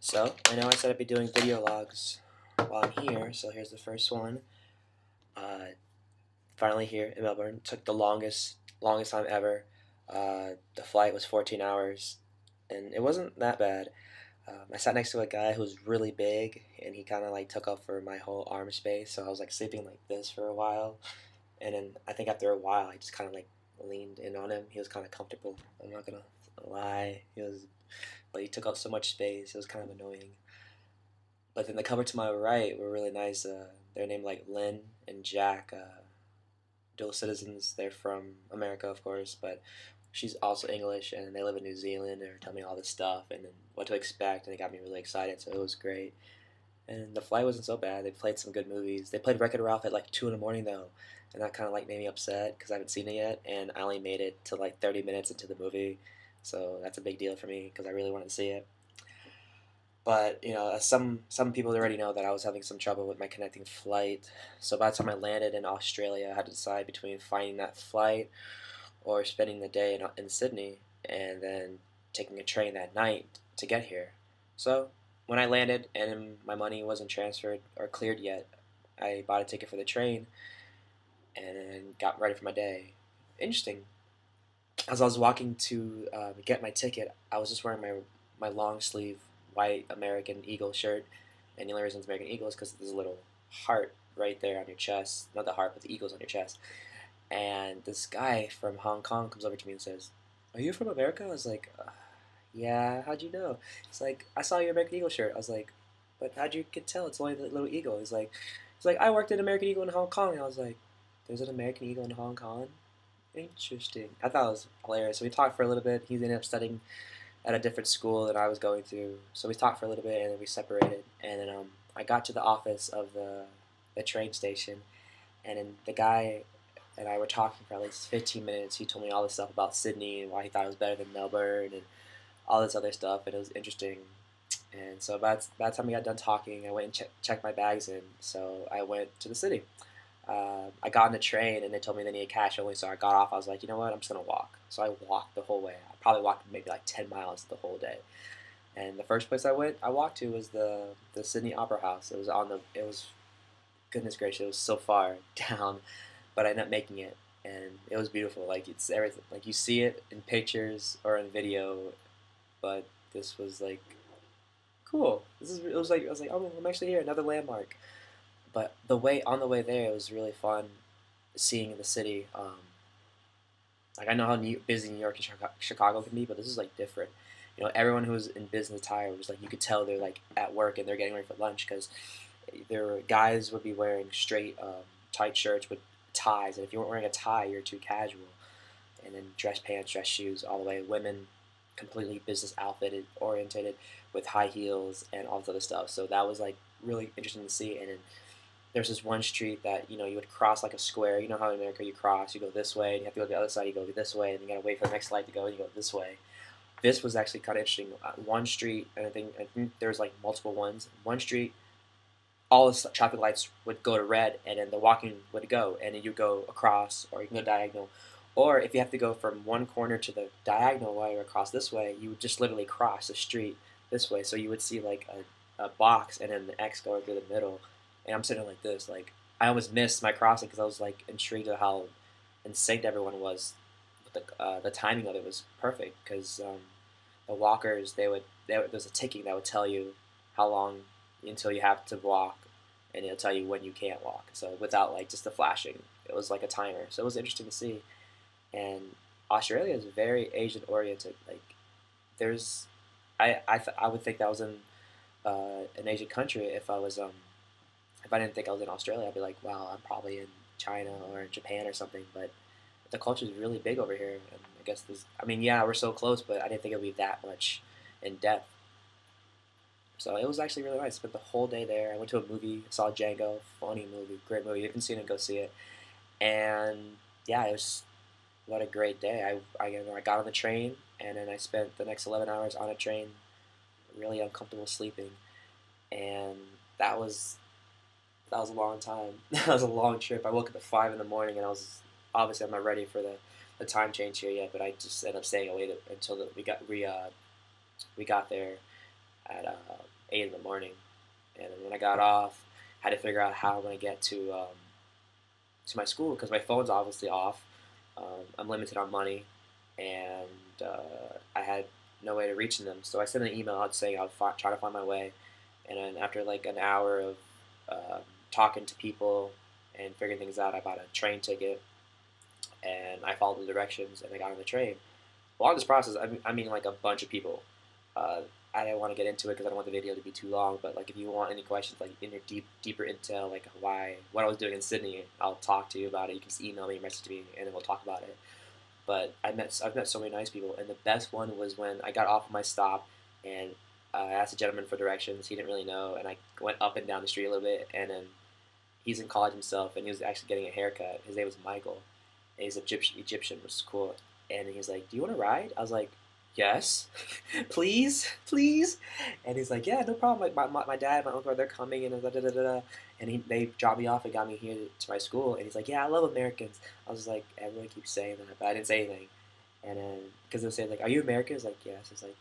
So, I know I said I'd be doing video logs while I'm here, so here's the first one. Uh, Finally here in Melbourne. Took the longest time ever. The flight was 14 hours, and it wasn't that bad. I sat next to a guy who was really big, and he kind of like took up for my whole arm space, so I was like sleeping like this for a while. And then I think after a while, I just kind of like leaned in on him. He was kind of comfortable. I'm not gonna lie. But he took up so much space. It was kind of annoying. But then the cover to my right were really nice. They're named like Lynn and Jack, dual citizens. They're from America, of course, but she's also English and they live in New Zealand. They were telling me all this stuff and then what to expect, and it got me really excited. So it was great. And the flight wasn't so bad. They played some good movies. They played Wreck-It Ralph at like 2 in the morning though, and that kind of like made me upset because I haven't seen it yet, and I only made it to like 30 minutes into the movie, so that's a big deal for me because I really wanted to see it. But some people already know that I was having some trouble with my connecting flight. So by the time I landed in Australia, I had to decide between finding that flight or spending the day in Sydney and then taking a train that night to get here. So when I landed and my money wasn't transferred or cleared yet, I bought a ticket for the train and got ready for my day. Interesting. As I was walking to get my ticket, I was just wearing my long sleeve white American Eagle shirt, and the only reason it's American Eagle is because there's a little heart right there on your chest, not the heart, but the eagles on your chest. And this guy from Hong Kong comes over to me and says, "Are you from America?" I was like, "Yeah, how'd you know?" He's like, "I saw your American Eagle shirt." I was like, "But how'd you could tell it's only the little eagle?" He's like, "I worked at American Eagle in Hong Kong." And I was like, "There's an American Eagle in Hong Kong? Interesting." I thought it was hilarious. So we talked for a little bit. He ended up studying at a different school that I was going to. So we talked for a little bit and then we separated. And then I got to the office of the train station, and then the guy and I were talking for at least 15 minutes. He told me all this stuff about Sydney and why he thought it was better than Melbourne and all this other stuff, and it was interesting. And so by the time we got done talking, I went and checked my bags in. So I went to the city. I got on the train and they told me they needed cash only, so I got off. I was like, you know what, I'm just gonna walk. So I walked the whole way. I probably walked maybe like 10 miles the whole day. And the first place I walked to was the Sydney Opera House. It was goodness gracious, it was so far down, but I ended up making it, and it was beautiful. Like it's everything, like you see it in pictures or in video, but this was like cool. It was like I was like, oh, I'm actually here, another landmark. But the way there, it was really fun seeing the city. Like I know how busy New York and Chicago can be, but this is like different. Everyone who was in business attire was like you could tell they're like at work and they're getting ready for lunch because their guys would be wearing straight tight shirts with ties, and if you weren't wearing a tie, you're too casual. And then dress pants, dress shoes, all the way. Women completely business outfitted, orientated, with high heels and all this other stuff. So that was like really interesting to see. And then there's this one street that you would cross like a square. You know how in America you cross, you go this way, and you have to go to the other side. You go this way, and you gotta wait for the next light to go, and you go this way. This was actually kind of interesting. One street, and I think there's like multiple ones. One street, all the traffic lights would go to red, and then the walking would go, and then you go across, or you can go diagonal. Or if you have to go from one corner to the diagonal while you're across this way, you would just literally cross the street this way. So you would see like a box and then the X going through the middle. And I'm sitting like this, like I almost missed my crossing because I was like intrigued at how in sync everyone was. But the timing of it was perfect because the walkers there's a ticking that would tell you how long until you have to walk, and it'll tell you when you can't walk. So without like just the flashing, it was like a timer. So it was interesting to see. And Australia is very Asian oriented. Like there's, I would think that was in an Asian country if I didn't think I was in Australia. I'd be like, wow, I'm probably in China or in Japan or something. But the culture is really big over here, and I guess this. I mean, yeah, we're so close, but I didn't think it would be that much in depth. So it was actually really nice. Spent the whole day there. I went to a movie, saw Django, funny movie, great movie. If you haven't seen it, go see it. And yeah, it was what a great day. I got on the train and then I spent the next 11 hours on a train, really uncomfortable sleeping, and that was that was a long time. That was a long trip. I woke up at 5 in the morning and I was obviously I'm not ready for the time change here yet, but I just ended up staying away until we got there at 8 in the morning. And when I got off, I had to figure out how I'm going to get to my school because my phone's obviously off. I'm limited on money, and I had no way to reach them. So I sent an email out saying I'll try to find my way. And then after like an hour of talking to people and figuring things out, I bought a train ticket and I followed the directions and I got on the train. Along this process, I mean like a bunch of people. Uh, I didn't want to get into it because I don't want the video to be too long. But like, if you want any questions, like in your deeper intel, like what I was doing in Sydney, I'll talk to you about it. You can just email me, message me, and then we'll talk about it. But I've met so many nice people, and the best one was when I got off of my stop, and I asked a gentleman for directions. He didn't really know, and I went up and down the street a little bit, and then he's in college himself, and he was actually getting a haircut. His name was Michael. And he's Egyptian, which is cool. And he was like, "Do you want to ride?" I was like, "Yes, please, please." And he's like, "Yeah, no problem. Like my dad, my uncle, they're coming, and da da da da da." And they dropped me off and got me here to my school. And he's like, "Yeah, I love Americans." I was like, everyone keeps saying that, but I didn't say anything. And then because they'll say like, "Are you American?" It's like, "Yes." It's like,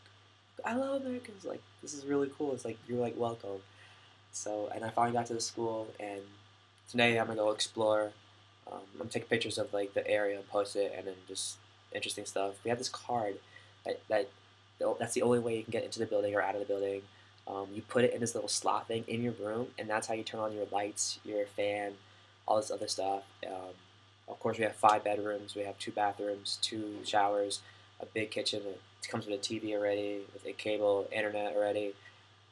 "I love Americans. Like this is really cool." It's like you're like welcome. So and I finally got to the school, and today I'm gonna go explore. I'm gonna take pictures of like the area and post it, and then just interesting stuff. We have this card that's the only way you can get into the building or out of the building. You put it in this little slot thing in your room, and that's how you turn on your lights, your fan, all this other stuff. Of course, we have 5 bedrooms. We have 2 bathrooms, 2 showers, a big kitchen. It comes with a TV already, with a cable, internet already.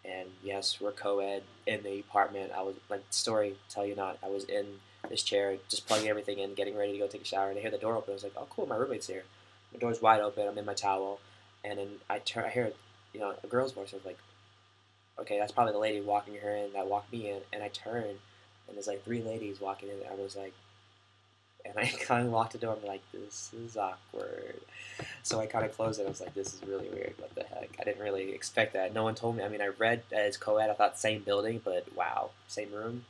And yes, we're co-ed in the apartment. I was my story tell you not. I was in this chair, just plugging everything in, getting ready to go take a shower, and I hear the door open. I was like, "Oh, cool, my roommate's here." The door's wide open. I'm in my towel, and then I hear, a girl's voice. I was like, "Okay, that's probably the lady walking her in that walked me in." And I turn, and there's like 3 ladies walking in. I was like, and I kind of locked the door. I'm like, "This is awkward." So I kind of closed it. I was like, "This is really weird. What the heck?" I didn't really expect that. No one told me. I mean, I read that it's co-ed. I thought same building, but wow, same room.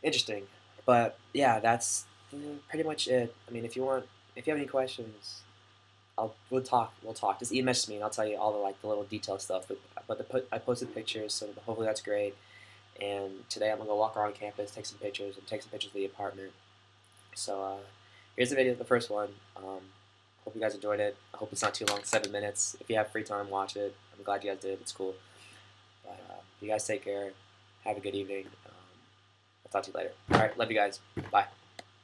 Interesting. But yeah, that's pretty much it. I mean, if you have any questions, we'll talk. We'll talk. Just email me, and I'll tell you all the like the little detail stuff. I posted pictures, so hopefully that's great. And today I'm gonna go walk around campus, take some pictures, and take some pictures of the apartment. So here's the video, the first one. Hope you guys enjoyed it. I hope it's not too long, 7 minutes. If you have free time, watch it. I'm glad you guys did. It's cool. But you guys take care. Have a good evening. I'll talk to you later. All right, love you guys. Bye.